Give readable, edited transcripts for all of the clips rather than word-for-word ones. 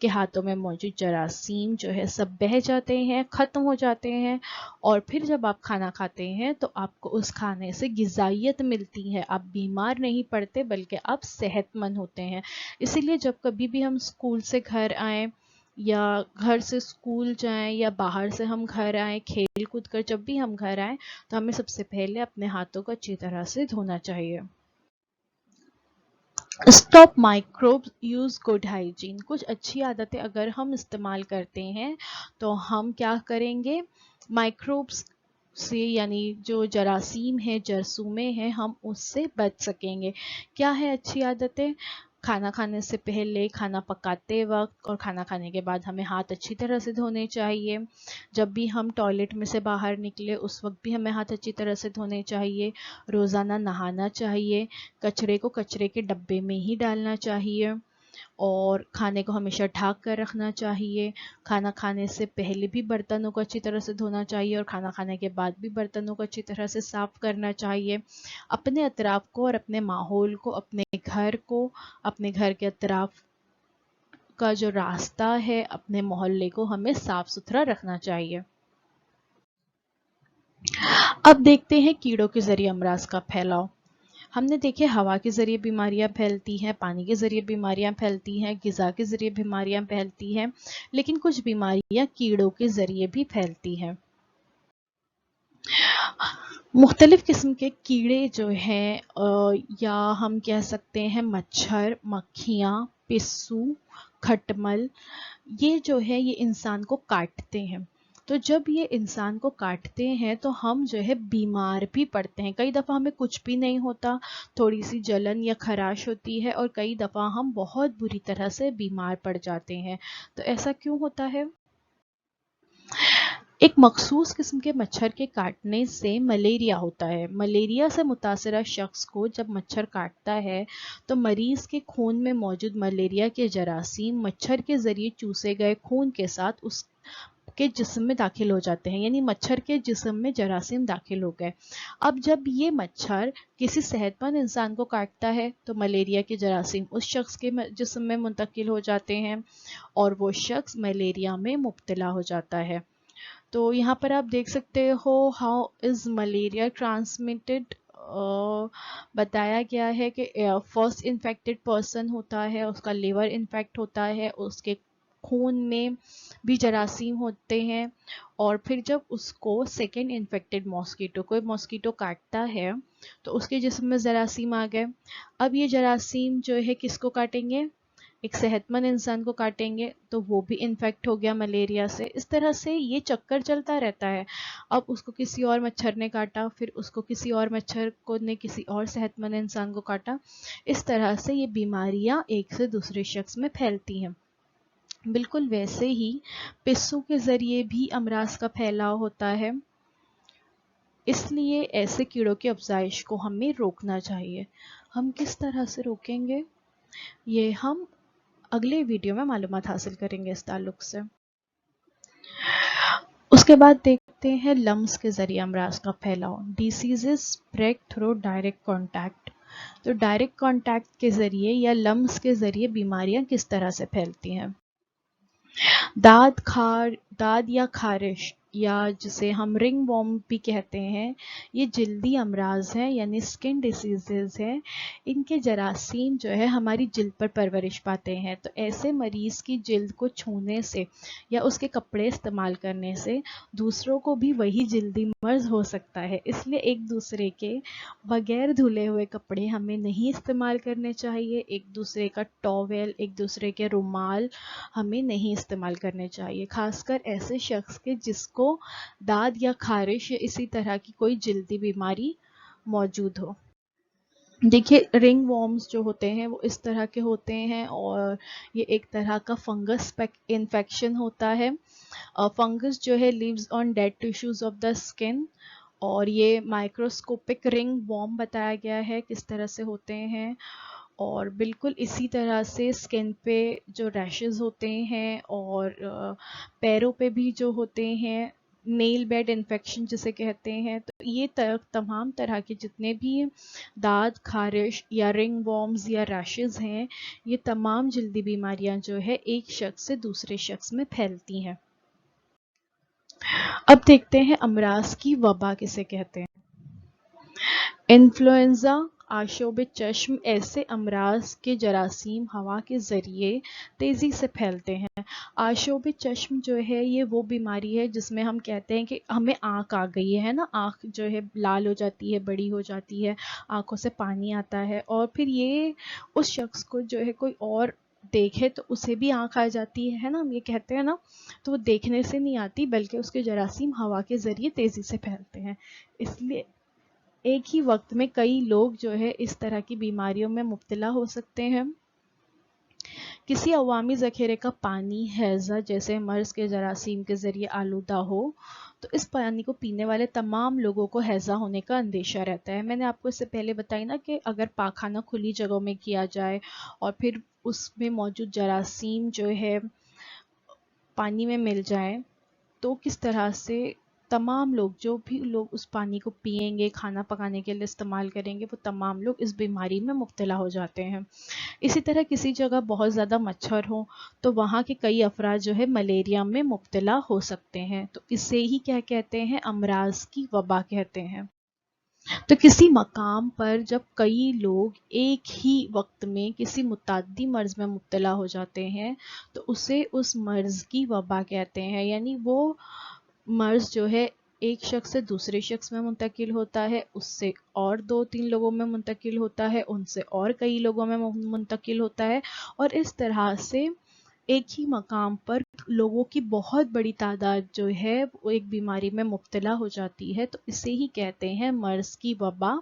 کے ہاتھوں میں موجود جراثیم جو ہے سب بہہ جاتے ہیں، ختم ہو جاتے ہیں، اور پھر جب آپ کھانا کھاتے ہیں تو آپ کو اس کھانے سے غذائیت ملتی ہے، آپ بیمار نہیں پڑتے بلکہ آپ صحت مند ہوتے ہیں۔ اسی لیے جب کبھی بھی ہم اسکول سے گھر آئیں یا گھر سے اسکول جائیں یا باہر سے ہم گھر آئیں، کھیل کود کر جب بھی ہم گھر آئیں تو ہمیں سب سے پہلے اپنے ہاتھوں کو اچھی طرح سے دھونا چاہیے۔ اسٹاپ مائکروب یوز گڈ ہائیجین، کچھ اچھی عادتیں اگر ہم استعمال کرتے ہیں تو ہم کیا کریں گے، مائکروبس سے یعنی جو جراثیم ہے، جرثومے ہیں، ہم اس سے بچ سکیں گے۔ کیا ہے اچھی عادتیں؟ کھانا کھانے سے پہلے، کھانا پکاتے وقت اور کھانا کھانے کے بعد ہمیں ہاتھ اچھی طرح سے دھونے چاہیے۔ جب بھی ہم ٹوائلٹ میں سے باہر نکلے اس وقت بھی ہمیں ہاتھ اچھی طرح سے دھونے چاہیے۔ روزانہ نہانا چاہیے، کچرے کو کچرے کے ڈبے میں ہی ڈالنا چاہیے، اور کھانے کو ہمیشہ ڈھک کر رکھنا چاہیے۔ کھانا کھانے سے پہلے بھی برتنوں کو اچھی طرح سے دھونا چاہیے اور کھانا کھانے کے بعد بھی برتنوں کو اچھی طرح سے صاف کرنا چاہیے۔ اپنے اطراف کو اور اپنے ماحول کو، اپنے گھر کو، اپنے گھر کے اطراف کا جو راستہ ہے، اپنے محلے کو ہمیں صاف ستھرا رکھنا چاہیے۔ اب دیکھتے ہیں کیڑوں کے ذریعے امراض کا پھیلاؤ۔ ہم نے دیکھے ہوا کے ذریعے بیماریاں پھیلتی ہیں، پانی کے ذریعے بیماریاں پھیلتی ہیں، غذا کے ذریعے بیماریاں پھیلتی ہیں، لیکن کچھ بیماریاں کیڑوں کے ذریعے بھی پھیلتی ہیں۔ مختلف قسم کے کیڑے جو ہیں یا ہم کہہ سکتے ہیں مچھر، مکھیاں، پسو، کھٹمل، یہ جو ہے یہ انسان کو کاٹتے ہیں۔ تو جب یہ انسان کو کاٹتے ہیں تو ہم جو ہے بیمار بھی پڑتے ہیں۔ کئی دفعہ ہمیں کچھ بھی نہیں ہوتا، تھوڑی سی جلن یا خراش ہوتی ہے، اور کئی دفعہ ہم بہت بری طرح سے بیمار پڑ جاتے ہیں۔ تو ایسا کیوں ہوتا ہے؟ ایک مخصوص قسم کے مچھر کے کاٹنے سے ملیریا ہوتا ہے۔ ملیریا سے متاثرہ شخص کو جب مچھر کاٹتا ہے تو مریض کے خون میں موجود ملیریا کے جراثیم مچھر کے ذریعے چوسے گئے خون کے ساتھ اس کے جسم میں داخل ہو جاتے ہیں، یعنی مچھر کے جسم میں جراثیم داخل ہو گئے۔ اب جب یہ مچھر کسی صحت مند انسان کو کاٹتا ہے تو ملیریا کے جراثیم اس شخص کے جسم میں منتقل ہو جاتے ہیں اور وہ شخص ملیریا میں مبتلا ہو جاتا ہے۔ تو یہاں پر آپ دیکھ سکتے ہو ہاؤ از ملیریا ٹرانسمیٹڈ، بتایا گیا ہے کہ فرسٹ انفیکٹڈ پرسن ہوتا ہے، اس کا لیور انفیکٹ ہوتا ہے، اس کے خون میں بھی جراثیم ہوتے ہیں، اور پھر جب اس کو سیکنڈ انفیکٹڈ ماسکیٹو، کوئی ماسکیٹو کاٹتا ہے تو اس کے جسم میں جراثیم آ گئے۔ اب یہ جراثیم جو ہے کس کو کاٹیں گے؟ ایک صحت مند انسان کو کاٹیں گے تو وہ بھی انفیکٹ ہو گیا ملیریا سے۔ اس طرح سے یہ چکر چلتا رہتا ہے۔ اب اس کو کسی اور مچھر نے کاٹا، پھر اس کو کسی اور مچھر کو نے کسی اور صحت مند انسان کو کاٹا، اس طرح سے یہ بیماریاں ایک سے دوسرے شخص میں پھیلتی ہیں۔ بالکل ویسے ہی پسوں کے ذریعے بھی امراض کا پھیلاؤ ہوتا ہے، اس لیے ایسے کیڑوں کی افزائش کو ہمیں روکنا چاہیے۔ ہم کس طرح سے روکیں گے یہ ہم اگلے ویڈیو میں معلومات حاصل کریں گے اس تعلق سے۔ اس کے بعد دیکھتے ہیں لمس کے ذریعے امراض کا پھیلاؤ۔ Diseases spread through direct contact, تو ڈائریکٹ کانٹیکٹ کے ذریعے یا لمس کے ذریعے بیماریاں کس طرح سے پھیلتی ہیں؟ داد یا خارش، یا جسے ہم رنگ وارم بھی کہتے ہیں، یہ جلدی امراض ہیں یعنی سکن ڈیزیزز ہیں۔ ان کے جراثیم جو ہے ہماری جلد پر پرورش پاتے ہیں، تو ایسے مریض کی جلد کو چھونے سے یا اس کے کپڑے استعمال کرنے سے دوسروں کو بھی وہی جلدی مرض ہو سکتا ہے۔ اس لیے ایک دوسرے کے بغیر دھلے ہوئے کپڑے ہمیں نہیں استعمال کرنے چاہیے، ایک دوسرے کا ٹاویل، ایک دوسرے کے رومال ہمیں نہیں استعمال کرنے چاہیے، خاص کر ایسے شخص کے جس کو داد یا خارش یا اسی طرح کی کوئی جلدی بیماری موجود ہو۔ دیکھیے رنگ وارمز جو ہوتے ہیں وہ اس طرح کے ہوتے ہیں، اور یہ ایک طرح کا فنگس انفیکشن ہوتا ہے۔ فنگس جو ہے lives on dead tissues of the skin, اور یہ مائکروسکوپک رنگ وارم بتایا گیا ہے کس طرح سے ہوتے ہیں، اور بالکل اسی طرح سے اسکن پہ جو ریشز ہوتے ہیں اور پیروں پہ بھی جو ہوتے ہیں نیل بیڈ انفیکشن جسے کہتے ہیں. تو یہ تمام طرح کے جتنے بھی داد، خارش یا رنگ وارمز یا ریشز ہیں، یہ تمام جلدی بیماریاں جو ہے ایک شخص سے دوسرے شخص میں پھیلتی ہیں. اب دیکھتے ہیں امراض کی وبا کسے کہتے ہیں. انفلوئنزا، آشوب چشم ایسے امراض کے جراثیم ہوا کے ذریعے تیزی سے پھیلتے ہیں. آشوب چشم جو ہے یہ وہ بیماری ہے جس میں ہم کہتے ہیں کہ ہمیں آنکھ آ گئی ہے نا، آنکھ جو ہے لال ہو جاتی ہے، بڑی ہو جاتی ہے، آنکھوں سے پانی آتا ہے، اور پھر یہ اس شخص کو جو ہے کوئی اور دیکھے تو اسے بھی آنکھ آ جاتی ہے نا، ہم یہ کہتے ہیں نا. تو وہ دیکھنے سے نہیں آتی بلکہ اس کے جراثیم ہوا کے ذریعے تیزی سے پھیلتے ہیں. اس لیے ایک ہی وقت میں کئی لوگ جو ہے اس طرح کی بیماریوں میں مبتلا ہو سکتے ہیں. کسی عوامی ذخیرے کا پانی ہیضہ جیسے مرض کے جراثیم کے ذریعے آلودہ ہو تو اس پانی کو پینے والے تمام لوگوں کو ہیضہ ہونے کا اندیشہ رہتا ہے. میں نے آپ کو اس سے پہلے بتائی نا کہ اگر پاخانہ کھلی جگہوں میں کیا جائے اور پھر اس میں موجود جراثیم جو ہے پانی میں مل جائیں تو کس طرح سے تمام لوگ، جو بھی لوگ اس پانی کو پئیں گے، کھانا پکانے کے لیے استعمال کریں گے، وہ تمام لوگ اس بیماری میں مبتلا ہو جاتے ہیں. اسی طرح کسی جگہ بہت زیادہ مچھر ہو تو وہاں کے کئی افراد جو ہے ملیریا میں مبتلا ہو سکتے ہیں. تو اسے ہی کیا کہتے ہیں؟ امراض کی وبا کہتے ہیں. تو کسی مقام پر جب کئی لوگ ایک ہی وقت میں کسی متعدی مرض میں مبتلا ہو جاتے ہیں تو اسے اس مرض کی وبا کہتے ہیں. یعنی وہ مرض جو ہے ایک شخص سے دوسرے شخص میں منتقل ہوتا ہے، اس سے اور 2-3 لوگوں میں منتقل ہوتا ہے، ان سے اور کئی لوگوں میں منتقل ہوتا ہے، اور اس طرح سے ایک ہی مقام پر لوگوں کی بہت بڑی تعداد جو ہے وہ ایک بیماری میں مبتلا ہو جاتی ہے. تو اسے ہی کہتے ہیں مرض کی وبا.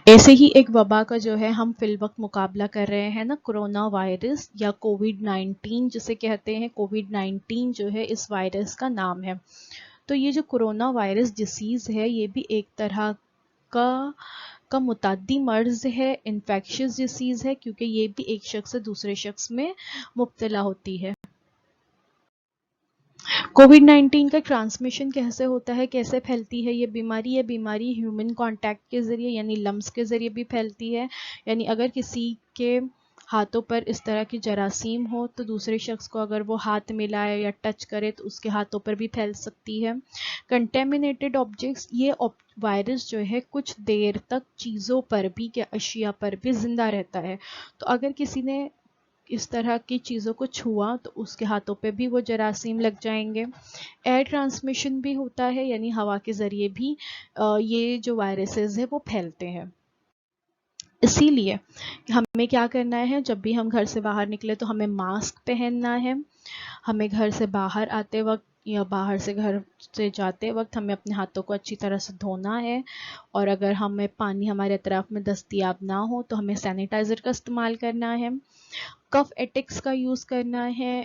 ایسے ہی ایک وبا کا جو ہے ہم فی الوقت مقابلہ کر رہے ہیں نا، کرونا وائرس یا کووڈ-19 جسے کہتے ہیں. کووڈ-19 جو ہے اس وائرس کا نام ہے. تو یہ جو کرونا وائرس ڈیسیز ہے یہ بھی ایک طرح کا متعدی مرض ہے، انفیکشس ڈیسیز ہے، کیونکہ یہ بھی ایک شخص سے دوسرے شخص میں مبتلا ہوتی ہے. کووڈ-19 کا ٹرانسمیشن کیسے ہوتا ہے، کیسے پھیلتی ہے یہ بیماری؟ یہ بیماری ہیومن کانٹیکٹ کے ذریعے یعنی لمس کے ذریعے بھی پھیلتی ہے. یعنی اگر کسی کے ہاتھوں پر اس طرح کی جراثیم ہو تو دوسرے شخص کو اگر وہ ہاتھ ملائے یا ٹچ کرے تو اس کے ہاتھوں پر بھی پھیل سکتی ہے. کنٹامینیٹڈ آبجیکٹس، یہ وائرس جو ہے کچھ دیر تک چیزوں پر بھی یا اشیاء پر بھی زندہ رہتا ہے. تو اگر کسی نے اس طرح کی چیزوں کو چھوا تو اس کے ہاتھوں پہ بھی وہ جراثیم لگ جائیں گے. ایئر ٹرانسمیشن بھی ہوتا ہے، یعنی ہوا کے ذریعے بھی یہ جو وائرسز ہے وہ پھیلتے ہیں. اسی لیے ہمیں کیا کرنا ہے، جب بھی ہم گھر سے باہر نکلے تو ہمیں ماسک پہننا ہے. ہمیں گھر سے باہر آتے وقت یا باہر سے گھر سے جاتے وقت ہمیں اپنے ہاتھوں کو اچھی طرح سے دھونا ہے. اور اگر ہمیں پانی ہمارے اطراف میں دستیاب نہ ہو تو ہمیں سینیٹائزر کا استعمال کرنا ہے. کف ایٹکس کا یوز کرنا ہے،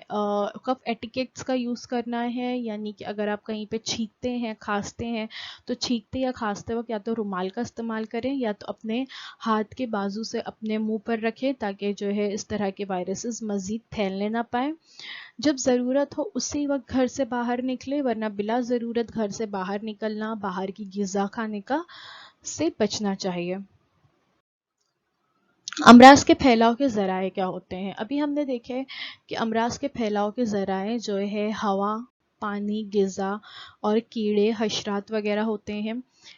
کف ایٹیکٹس کا یوز کرنا ہے. یعنی کہ اگر آپ کہیں پہ چھینکتے ہیں، کھانستے ہیں تو چھینکتے یا کھانستے وقت یا تو رومال کا استعمال کریں یا تو اپنے ہاتھ کے بازو سے اپنے منہ پر رکھیں تاکہ جو ہے اس طرح کے وائرسز مزید پھیلنے نہ پائیں. جب ضرورت ہو اسی وقت گھر سے باہر نکلے، ورنہ بلا ضرورت گھر سے باہر نکلنا، باہر کی غذا کھانے کا سے بچنا چاہیے. امراض کے پھیلاؤ کے ذرائع کیا ہوتے ہیں؟ ابھی ہم نے دیکھے کہ امراض کے پھیلاؤ کے ذرائع جو ہے ہوا، پانی، غذا اور کیڑے، حشرات وغیرہ ہوتے ہیں.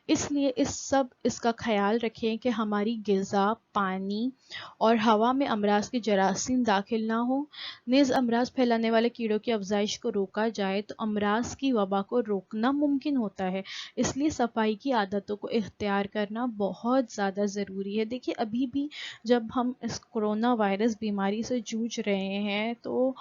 اس لیے اس کا خیال رکھیں کہ ہماری غذا، پانی اور ہوا میں امراض کے جراثیم داخل نہ ہوں. نیز امراض پھیلانے والے کیڑوں کی افزائش کو روکا جائے تو امراض کی وبا کو روکنا ممکن ہوتا ہے. اس لیے صفائی کی عادتوں کو اختیار کرنا بہت زیادہ ضروری ہے. دیکھیے ابھی بھی جب ہم اس کرونا وائرس بیماری سے جوجھ رہے ہیں تو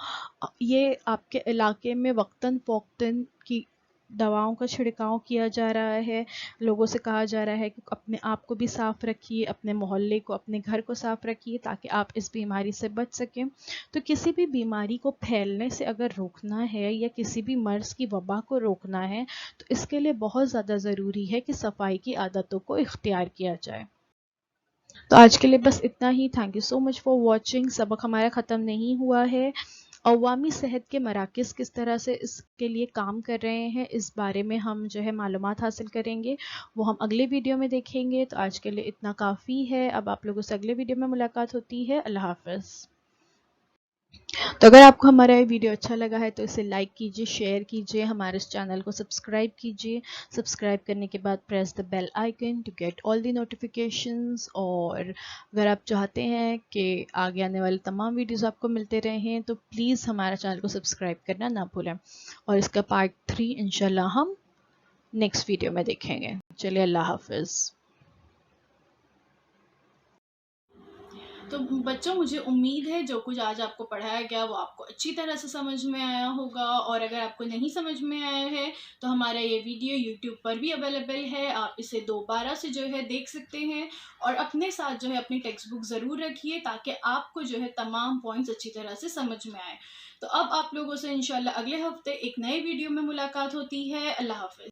یہ آپ کے علاقے میں وقتاً فوقتاً کی دواؤں کا چھڑکاؤ کیا جا رہا ہے. لوگوں سے کہا جا رہا ہے کہ اپنے آپ کو بھی صاف رکھیے، اپنے محلے کو، اپنے گھر کو صاف رکھیے تاکہ آپ اس بیماری سے بچ سکیں. تو کسی بھی بیماری کو پھیلنے سے اگر روکنا ہے یا کسی بھی مرض کی وبا کو روکنا ہے تو اس کے لیے بہت زیادہ ضروری ہے کہ صفائی کی عادتوں کو اختیار کیا جائے. تو آج کے لیے بس اتنا ہی. Thank you so much for watching. سبق ہمارا ختم نہیں ہوا ہے. عوامی صحت کے مراکز کس طرح سے اس کے لیے کام کر رہے ہیں، اس بارے میں ہم جو ہے معلومات حاصل کریں گے، وہ ہم اگلے ویڈیو میں دیکھیں گے۔ تو آج کے لیے اتنا کافی ہے، اب آپ لوگوں سے اگلے ویڈیو میں ملاقات ہوتی ہے۔ اللہ حافظ۔ تو اگر آپ کو ہمارا یہ ویڈیو اچھا لگا ہے تو اسے لائک کیجئے، شیئر کیجئے، ہمارے اس چینل کو سبسکرائب کیجئے۔ سبسکرائب کرنے کے بعد press the bell icon to get all the notifications, اور اگر آپ چاہتے ہیں کہ آگے آنے والے تمام ویڈیوز آپ کو ملتے رہیں تو پلیز ہمارا چینل کو سبسکرائب کرنا نہ بھولیں، اور اس کا پارٹ 3 انشاءاللہ ہم نیکسٹ ویڈیو میں دیکھیں گے۔ چلیے اللہ حافظ۔ تو بچوں، مجھے امید ہے جو کچھ آج آپ کو پڑھایا گیا وہ آپ کو اچھی طرح سے سمجھ میں آیا ہوگا، اور اگر آپ کو نہیں سمجھ میں آیا ہے تو ہمارا یہ ویڈیو یوٹیوب پر بھی اویلیبل ہے، آپ اسے دوبارہ سے جو ہے دیکھ سکتے ہیں، اور اپنے ساتھ جو ہے اپنی ٹیکسٹ بک ضرور رکھیے تاکہ آپ کو جو ہے تمام پوائنٹس اچھی طرح سے سمجھ میں آئے۔ تو اب آپ لوگوں سے انشاءاللہ اگلے ہفتے ایک نئے ویڈیو میں ملاقات ہوتی ہے۔ اللہ حافظ۔